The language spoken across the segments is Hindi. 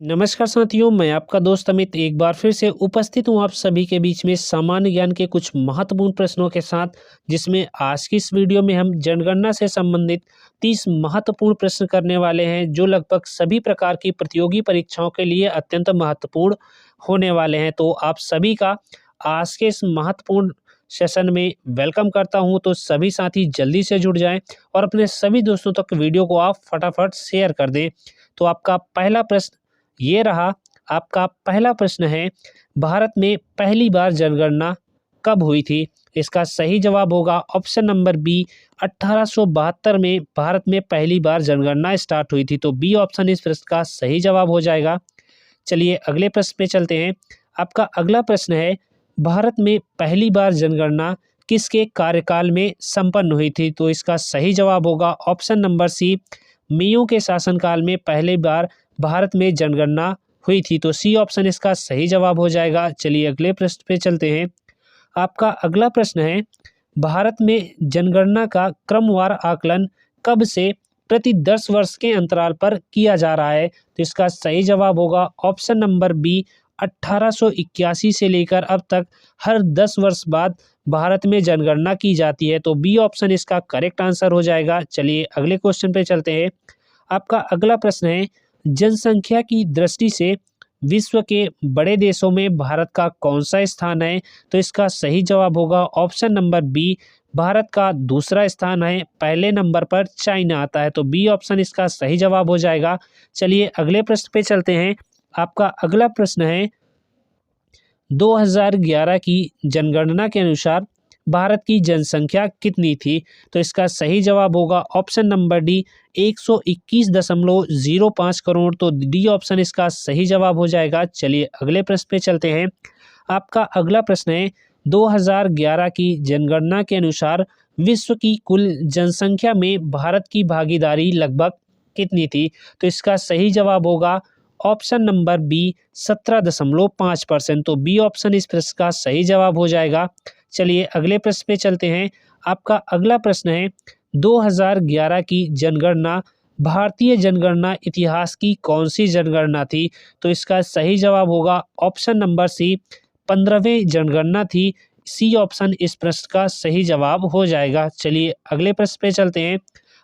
नमस्कार साथियों, मैं आपका दोस्त अमित एक बार फिर से उपस्थित हूँ आप सभी के बीच में सामान्य ज्ञान के कुछ महत्वपूर्ण प्रश्नों के साथ, जिसमें आज की इस वीडियो में हम जनगणना से संबंधित 30 महत्वपूर्ण प्रश्न करने वाले हैं, जो लगभग सभी प्रकार की प्रतियोगी परीक्षाओं के लिए अत्यंत महत्वपूर्ण होने वाले हैं। तो आप सभी का आज के इस महत्वपूर्ण सेशन में वेलकम करता हूँ। तो सभी साथी जल्दी से जुड़ जाएं और अपने सभी दोस्तों तक वीडियो को आप फटाफट शेयर कर दें। तो आपका पहला प्रश्न ये रहा। आपका पहला प्रश्न है, भारत में पहली बार जनगणना कब हुई थी? इसका सही जवाब होगा ऑप्शन नंबर बी, 1872 में भारत में पहली बार जनगणना स्टार्ट हुई थी। तो बी ऑप्शन इस प्रश्न का सही जवाब हो जाएगा। चलिए अगले प्रश्न पे चलते हैं। आपका अगला प्रश्न है, भारत में पहली बार जनगणना किसके कार्यकाल में संपन्न हुई थी? तो इसका सही जवाब होगा ऑप्शन नंबर सी, मियों के शासनकाल में पहली बार भारत में जनगणना हुई थी। तो सी ऑप्शन इसका सही जवाब हो जाएगा। चलिए अगले प्रश्न पे चलते हैं। आपका अगला प्रश्न है, भारत में जनगणना का क्रमवार आकलन कब से प्रति 10 वर्ष के अंतराल पर किया जा रहा है? तो इसका सही जवाब होगा ऑप्शन नंबर बी, 1881 से लेकर अब तक हर 10 वर्ष बाद भारत में जनगणना की जाती है। तो बी ऑप्शन इसका करेक्ट आंसर हो जाएगा। चलिए अगले क्वेश्चन पे चलते हैं। आपका अगला प्रश्न है, जनसंख्या की दृष्टि से विश्व के बड़े देशों में भारत का कौन सा स्थान है? तो इसका सही जवाब होगा ऑप्शन नंबर बी, भारत का दूसरा स्थान है। पहले नंबर पर चाइना आता है। तो बी ऑप्शन इसका सही जवाब हो जाएगा। चलिए अगले प्रश्न पे चलते हैं। आपका अगला प्रश्न है, 2011 की जनगणना के अनुसार भारत की जनसंख्या कितनी थी? तो इसका सही जवाब होगा ऑप्शन नंबर डी, 121.05 करोड़। तो डी ऑप्शन इसका सही जवाब हो जाएगा। चलिए अगले प्रश्न पे चलते हैं। आपका अगला प्रश्न है, 2011 की जनगणना के अनुसार विश्व की कुल जनसंख्या में भारत की भागीदारी लगभग कितनी थी? तो इसका सही जवाब होगा ऑप्शन नंबर बी, 17.5%। तो बी ऑप्शन इस प्रश्न का सही जवाब हो जाएगा। चलिए अगले प्रश्न पे चलते हैं। आपका अगला प्रश्न है, 2011 की जनगणना भारतीय जनगणना इतिहास की कौन सी जनगणना थी? तो इसका सही जवाब होगा ऑप्शन नंबर सी, 15वीं जनगणना थी। सी ऑप्शन इस प्रश्न का सही जवाब हो जाएगा। चलिए अगले प्रश्न पे चलते हैं।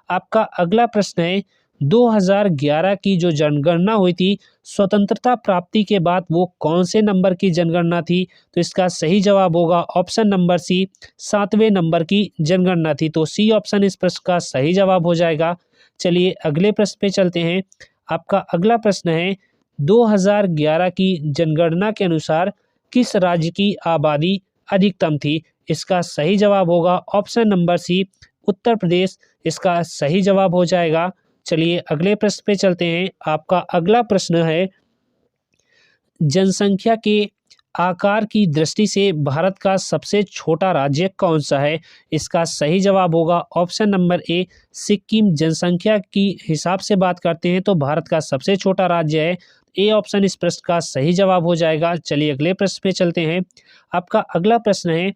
आपका अगला प्रश्न है, 2011 की जो जनगणना हुई थी स्वतंत्रता प्राप्ति के बाद, वो कौन से नंबर की जनगणना थी? तो इसका सही जवाब होगा ऑप्शन नंबर सी, 7वें नंबर की जनगणना थी। तो सी ऑप्शन इस प्रश्न का सही जवाब हो जाएगा। चलिए अगले प्रश्न पे चलते हैं। आपका अगला प्रश्न है, 2011 की जनगणना के अनुसार किस राज्य की आबादी अधिकतम थी? इसका सही जवाब होगा option number C, Uttar Pradesh इसका सही जवाब हो जाएगा। चलिए अगले प्रश्न पे चलते हैं। आपका अगला प्रश्न है, जनसंख्या के आकार की दृष्टि से भारत का सबसे छोटा राज्य कौन सा है? इसका सही जवाब होगा ऑप्शन नंबर ए, सिक्किम। जनसंख्या की हिसाब से बात करते हैं तो भारत का सबसे छोटा राज्य है। ए ऑप्शन इस प्रश्न का सही जवाब हो जाएगा। चलिए अगले प्रश्न पे चलते हैं। आपका अगला प्रश्न है,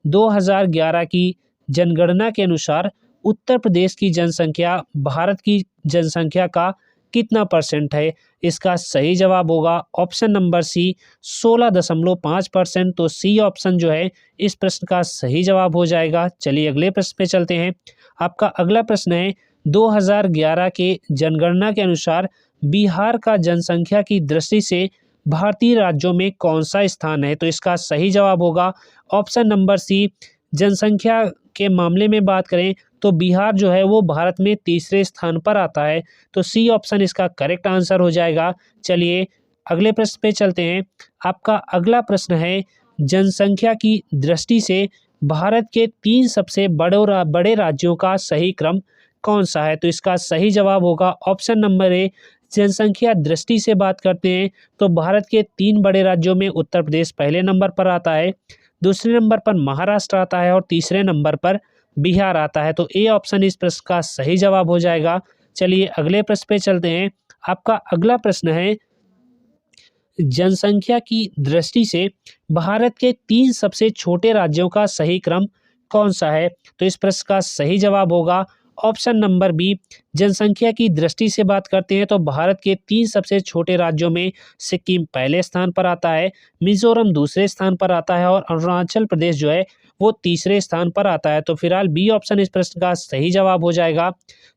2011 की जनगणना के अनुसार उत्तर प्रदेश की जनसंख्या भारत की जनसंख्या का कितना परसेंट है? इसका सही जवाब होगा ऑप्शन नंबर सी, 16.5%। तो सी ऑप्शन जो है इस प्रश्न का सही जवाब हो जाएगा। चलिए अगले प्रश्न पे चलते हैं। आपका अगला प्रश्न है, 2011 के जनगणना के अनुसार बिहार का जनसंख्या की दृष्टि से भारतीय राज्यों में कौन सा स्थान है? तो इसका सही जवाब होगा ऑप्शन नंबर सी, जनसंख्या के मामले में बात करें तो बिहार जो है वो भारत में तीसरे स्थान पर आता है। तो सी ऑप्शन इसका करेक्ट आंसर हो जाएगा। चलिए अगले प्रश्न पे चलते हैं। आपका अगला प्रश्न है, जनसंख्या की दृष्टि से भारत के 3 सबसे बड़े राज्यों का सही क्रम कौन सा है? तो इसका सही जवाब होगा ऑप्शन नंबर ए, जनसंख्या दृष्टि से बात करते हैं तो भारत के 3 बड़े राज्यों में उत्तर प्रदेश पहले नंबर पर आता है, दूसरे नंबर पर महाराष्ट्र आता है और तीसरे नंबर पर बिहार आता है। तो ए ऑप्शन इस प्रश्न का सही जवाब हो जाएगा। चलिए अगले प्रश्न पे चलते हैं। आपका अगला प्रश्न है, जनसंख्या की दृष्टि से भारत के 3 सबसे छोटे राज्यों का सही क्रम कौन सा है? तो इस प्रश्न का सही जवाब होगा ऑप्शन नंबर बी, जनसंख्या की दृष्टि से बात करते हैं तो भारत के 3 सबसे छोटे राज्यों में सिक्किम पहले स्थान पर आता है, मिजोरम दूसरे स्थान पर आता है और अरुणाचल प्रदेश जो है वो तीसरे स्थान पर आता है। तो फिलहाल बी ऑप्शन इस प्रश्न का सही जवाब हो जाएगा।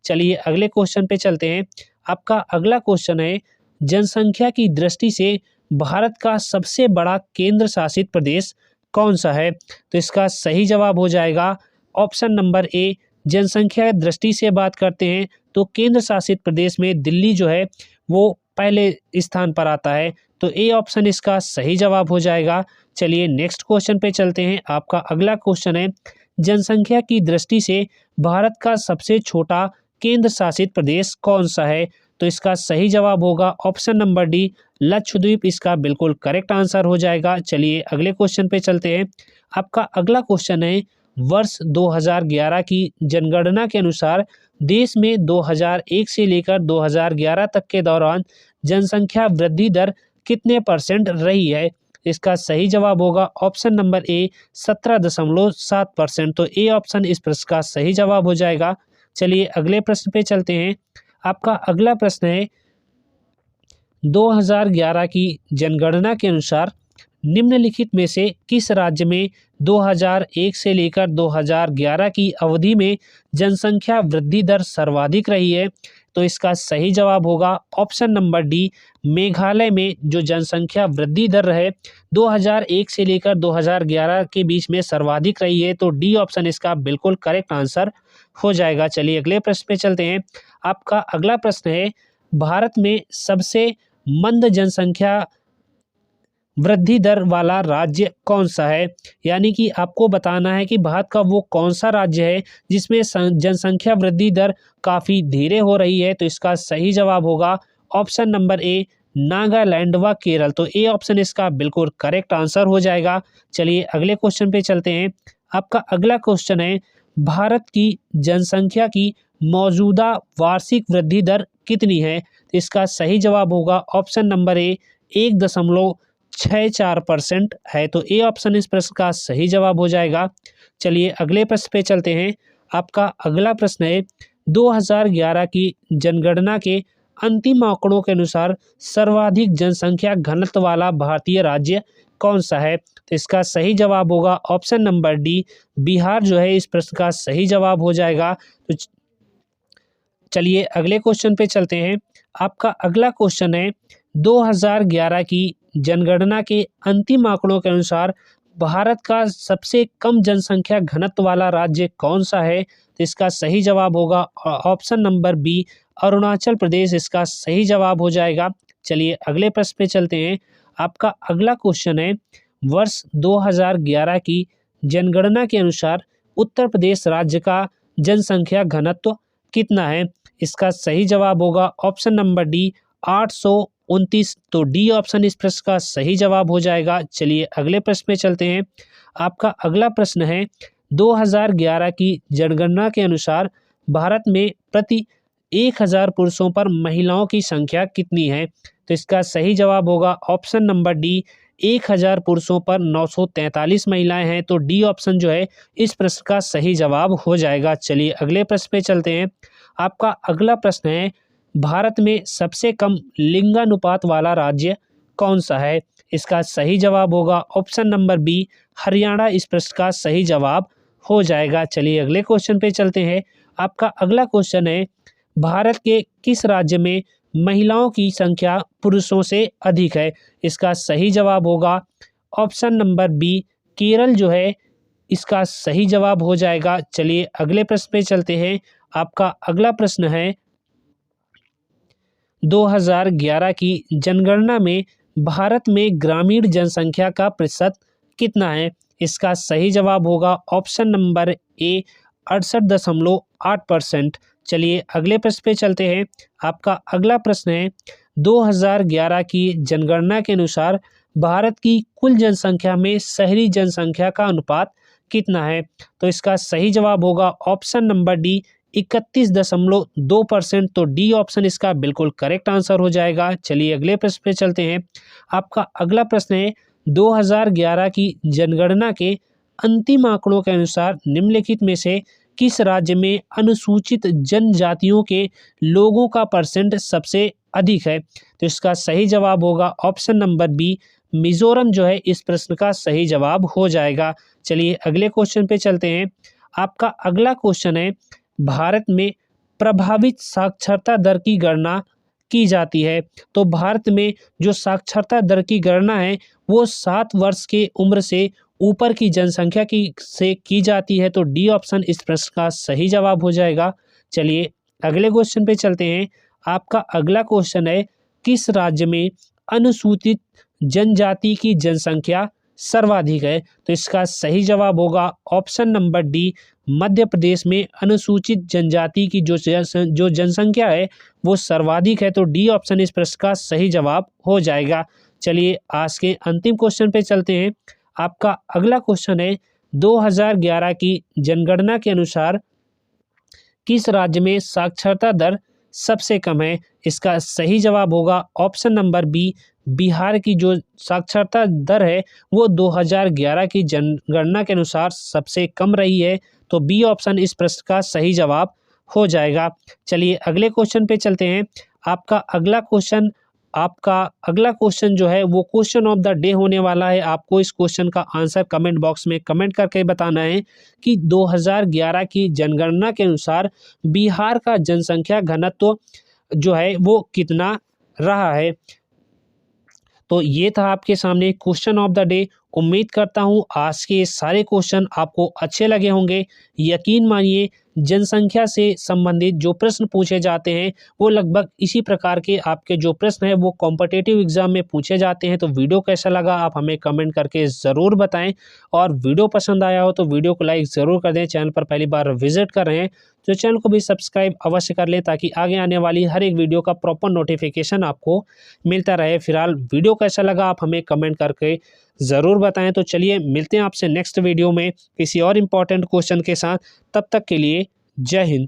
चलिए अगले क्वेश्चन पे चलते हैं। आपका अगला क्वेश्चन है, जनसंख्या की दृष्टि से भारत का सबसे बड़ा केंद्र शासित प्रदेश कौन सा है? तो इसका सही जवाब हो जाएगा ऑप्शन नंबर ए, जनसंख्या दृष्टि से बात करते हैं तो केंद्र शासित प्रदेश में दिल्ली जो है वो पहले स्थान पर आता है। तो ए ऑप्शन इसका सही जवाब हो जाएगा। चलिए नेक्स्ट क्वेश्चन पे चलते हैं। आपका अगला क्वेश्चन है, जनसंख्या की दृष्टि से भारत का सबसे छोटा केंद्र शासित प्रदेश कौन सा है? तो इसका सही जवाब होगा ऑप्शन नंबर डी, लक्षद्वीप इसका बिल्कुल करेक्ट आंसर हो जाएगा। चलिए अगले क्वेश्चन पे चलते हैं। आपका अगला क्वेश्चन है, वर्ष 2011 की जनगणना के अनुसार देश में 2001 से लेकर 2011 तक के दौरान जनसंख्या वृद्धि दर कितने % रही है? इसका सही जवाब होगा ऑप्शन नंबर ए, 17.7%। तो ए ऑप्शन इस प्रश्न का सही जवाब हो जाएगा। चलिए अगले प्रश्न पे चलते हैं। आपका अगला प्रश्न है, 2011 की जनगणना के अनुसार निम्नलिखित में से किस राज्य में 2001 से लेकर 2011 की अवधि में जनसंख्या वृद्धि दर सर्वाधिक रही है? तो इसका सही जवाब होगा ऑप्शन नंबर डी, मेघालय में जो जनसंख्या वृद्धि दर है 2001 से लेकर 2011 के बीच में सर्वाधिक रही है। तो डी ऑप्शन इसका बिल्कुल करेक्ट आंसर हो जाएगा। चलिए अगले प्रश्न पे चलते हैं। आपका अगला प्रश्न है, भारत में सबसे मंद जनसंख्या वृद्धि दर वाला राज्य कौन सा है? यानी कि आपको बताना है कि भारत का वो कौन सा राज्य है जिसमें जनसंख्या वृद्धि दर काफ़ी धीरे हो रही है। तो इसका सही जवाब होगा ऑप्शन नंबर ए, नागालैंड व केरल। तो ए ऑप्शन इसका बिल्कुल करेक्ट आंसर हो जाएगा। चलिए अगले क्वेश्चन पे चलते हैं। आपका अगला क्वेश्चन है, भारत की जनसंख्या की मौजूदा वार्षिक वृद्धि दर कितनी है? तो इसका सही जवाब होगा ऑप्शन नंबर ए, 1.64% है। तो ए ऑप्शन इस प्रश्न का सही जवाब हो जाएगा। चलिए अगले प्रश्न पे चलते हैं। आपका अगला प्रश्न है, 2011 की जनगणना के अंतिम आंकड़ों के अनुसार सर्वाधिक जनसंख्या घनत्व वाला भारतीय राज्य कौन सा है? तो इसका सही जवाब होगा ऑप्शन नंबर डी, बिहार जो है इस प्रश्न का सही जवाब हो जाएगा। तो चलिए अगले क्वेश्चन पे चलते हैं। आपका अगला क्वेश्चन है, 2011 की जनगणना के अंतिम आंकड़ों के अनुसार भारत का सबसे कम जनसंख्या घनत्व वाला राज्य कौन सा है? तो इसका सही जवाब होगा option number B, Arunachal Pradesh इसका सही जवाब हो जाएगा। चलिए अगले प्रश्न पे चलते हैं। आपका अगला क्वेश्चन है, वर्ष 2011 की जनगणना के अनुसार उत्तर प्रदेश राज्य का जनसंख्या घनत्व कितना है? इसका सही जवाब होगा ऑप्शन नंबर डी, 829। तो डी ऑप्शन इस प्रश्न का सही जवाब हो जाएगा। चलिए अगले प्रश्न में चलते हैं। आपका अगला प्रश्न है, 2011 की जनगणना के अनुसार भारत में प्रति 1000 पुरुषों पर महिलाओं की संख्या कितनी है? तो इसका सही जवाब होगा ऑप्शन नंबर डी, 1000 पुरुषों पर 943 महिलाएं हैं। तो डी ऑप्शन जो है इस प्रश्न का सही जवाब हो जाएगा। चलिए अगले प्रश्न पे चलते हैं। आपका अगला प्रश्न है, भारत में सबसे कम लिंगानुपात वाला राज्य कौन सा है? इसका सही जवाब होगा ऑप्शन नंबर बी, हरियाणा इस प्रश्न का सही जवाब हो जाएगा। चलिए अगले क्वेश्चन पे चलते हैं। आपका अगला क्वेश्चन है, भारत के किस राज्य में महिलाओं की संख्या पुरुषों से अधिक है? इसका सही जवाब होगा ऑप्शन नंबर बी, केरल जो है इसका सही जवाब हो जाएगा। चलिए अगले प्रश्न पे चलते हैं। आपका अगला प्रश्न है, 2011 की जनगणना में भारत में ग्रामीण जनसंख्या का प्रतिशत कितना है? इसका सही जवाब होगा ऑप्शन नंबर ए, 68.8%। चलिए अगले प्रश्न पे चलते हैं। आपका अगला प्रश्न है, 2011 की जनगणना के अनुसार भारत की कुल जनसंख्या में शहरी जनसंख्या का अनुपात कितना है? तो इसका सही जवाब होगा ऑप्शन नंबर डी, 31.2%। तो डी ऑप्शन इसका बिल्कुल करेक्ट आंसर हो जाएगा। चलिए अगले प्रश्न पे चलते हैं। आपका अगला प्रश्न है, 2011 की जनगणना के अंतिम आंकड़ों के अनुसार निम्नलिखित में से किस राज्य में अनुसूचित जनजातियों के लोगों का परसेंट सबसे अधिक है? तो इसका सही जवाब होगा ऑप्शन नंबर बी, मिजोरम जो है इस प्रश्न का सही जवाब हो जाएगा। चलिए अगले क्वेश्चन पे चलते हैं। आपका अगला क्वेश्चन है, भारत में प्रभावित साक्षरता दर की गणना की जाती है। तो भारत में जो साक्षरता दर की गणना है वो 7 वर्ष के उम्र से ऊपर की जनसंख्या से की जाती है। तो डी ऑप्शन इस प्रश्न का सही जवाब हो जाएगा। चलिए अगले क्वेश्चन पे चलते हैं। आपका अगला क्वेश्चन है, किस राज्य में अनुसूचित जनजाति की जनसंख्या सर्वाधिक है? तो इसका सही जवाब होगा option number D, Madhya Pradesh में अनुसूचित जनजाति की जो जनसंख्या है वो सर्वाधिक है। तो डी ऑप्शन इस प्रश्न का सही जवाब हो जाएगा। चलिए आज के अंतिम क्वेश्चन पे चलते हैं। आपका अगला क्वेश्चन है, 2011 की जनगणना के अनुसार किस राज्य में साक्षरता दर सबसे कम है? इसका सही जवाब होगा ऑप्शन नंबर बी, बिहार की जो साक्षरता दर है वो 2011 की जनगणना के अनुसार सबसे कम रही है। तो बी ऑप्शन इस प्रश्न का सही जवाब हो जाएगा। चलिए अगले क्वेश्चन पे चलते हैं। आपका अगला क्वेश्चन जो है वो क्वेश्चन ऑफ द डे होने वाला है। आपको इस क्वेश्चन का आंसर कमेंट बॉक्स में कमेंट करके बताना है कि 2011 की जनगणना के अनुसार बिहार का जनसंख्या घनत्व जो है वो कितना रहा है। तो ये था आपके सामने क्वेश्चन ऑफ द डे। उम्मीद करता हूँ आज के ये सारे क्वेश्चन आपको अच्छे लगे होंगे। यकीन मानिए जनसंख्या से संबंधित जो प्रश्न पूछे जाते हैं वो लगभग इसी प्रकार के आपके जो प्रश्न हैं वो कॉम्पिटिटिव एग्जाम में पूछे जाते हैं। तो वीडियो कैसा लगा आप हमें कमेंट करके ज़रूर बताएं, और वीडियो पसंद आया हो तो वीडियो को लाइक ज़रूर कर दें। चैनल पर पहली बार विजिट कर रहे हैं तो चैनल को भी सब्सक्राइब अवश्य कर लें ताकि आगे आने वाली हर एक वीडियो का प्रॉपर नोटिफिकेशन आपको मिलता रहे। फिलहाल वीडियो कैसा लगा आप हमें कमेंट करके ज़रूर बताएं। तो चलिए मिलते हैं आपसे नेक्स्ट वीडियो में किसी और इम्पोर्टेंट क्वेश्चन के साथ। तब तक के लिए जय हिंद।